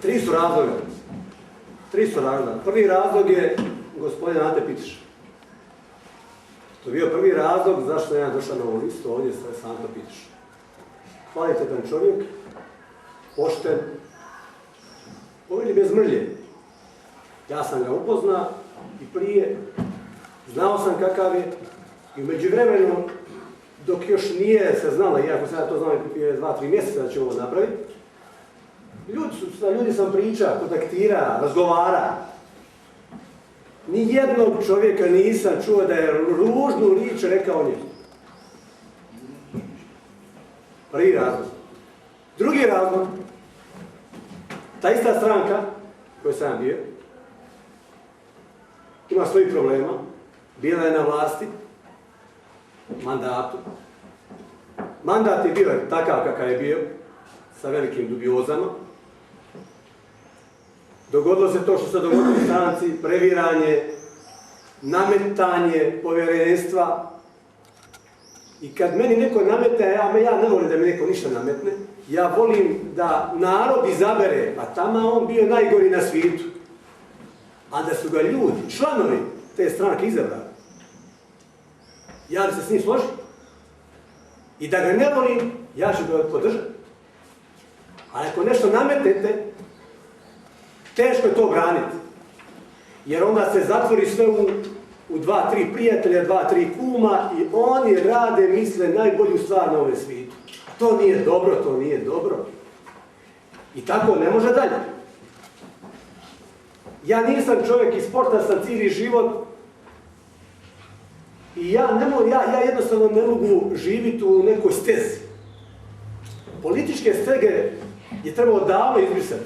Tri su razloga. Prvi razlog je gospodin Ante Pitiša. To je bio prvi razlog zašto ja došao na ovu listu ovdje sa Ante Pitiša. Kvalitetan čovjek, pošten, povijeli bez mrlje. Ja sam ga upoznao i prije, znao sam kakav je i u međuvremenu, dok još nije se znala, iako sam ja to znao prije 2-3 mjeseca da ću ovo napraviti, ljudi sam pričao, kontaktira, razgovara. Nijednog čovjeka nisam čuo da je ružnu riječ rekao njemu. Prvi razlog. Drugi razlog, ta ista stranka koju sam bio, ima svojih problema, bila je na vlasti, mandatu. Mandat je bio takav kakav je bio, sa velikim dubiozama. Dogodilo se to što se dogodilo u stranci, previranje, nametanje povjerenstva. I kad meni neko nametne, ja ne volim da mi neko ništa nametne, ja volim da narod izabere, a tamo on bio najgori na svijetu. A da su ga ljudi, članovi te stranke izabrali. Ja bi se s njim složio. I da ga ne volim, ja ću ga podržati. Ali ako nešto nametnete, teško je to braniti. Jer onda se zatvori sve u 2-3 prijatelja, 2-3 kuma i oni rade, misle najbolju stvar na ovom svijetu. To nije dobro. I tako ne može dalje. Ja nisam čovjek iz sporta, sam cijeli život i ja jednostavno ne mogu živjeti u nekoj stezi. Političke stege je trebalo davno izbrisati.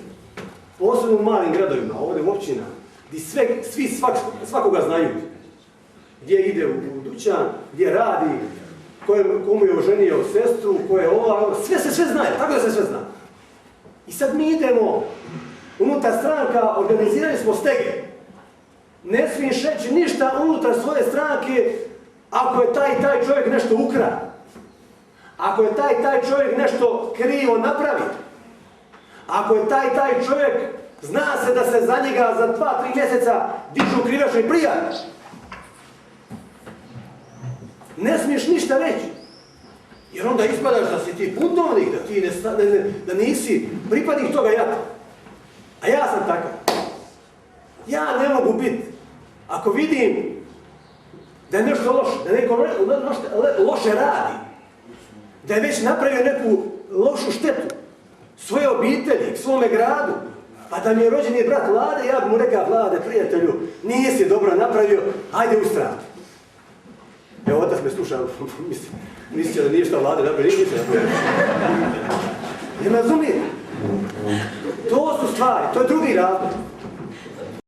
Posebno u malim gradovima, ovdje u općinama, gdje svi svakoga znaju. Gdje ide u dućan, gdje radi, komu je oženio sestru, ko je sve se sve znaje, tako da se sve zna. I sad mi idemo, unutar stranka, organizirali smo stege. Ne smiješ reći ništa unutar svoje stranke ako je taj čovjek nešto ukrao. Ako je taj čovjek nešto krivo napravi. Ako je taj čovjek, zna se da se za njega za 2-3 mjeseca dižu krivične prijave. Ne smiješ ništa reći. Jer onda ispadaš da si ti buntovnik, da nisi pripadnik toga jata. A ja sam takav. Ja ne mogu biti. Ako vidim da je nešto loše, da neko loše radi, da je već napravio neku lošu štetu svoje obitelji, svome gradu, pa da mi je rođeni brat Vlade, ja bi mu rekao: Vlade, prijatelju, nisi dobro napravio, ajde u stranu. Evo, otac me slušao, misli da nije šta Vlade napravio, nije ništa napravio. Jer razumijete? To su stvari, to je drugi razlog.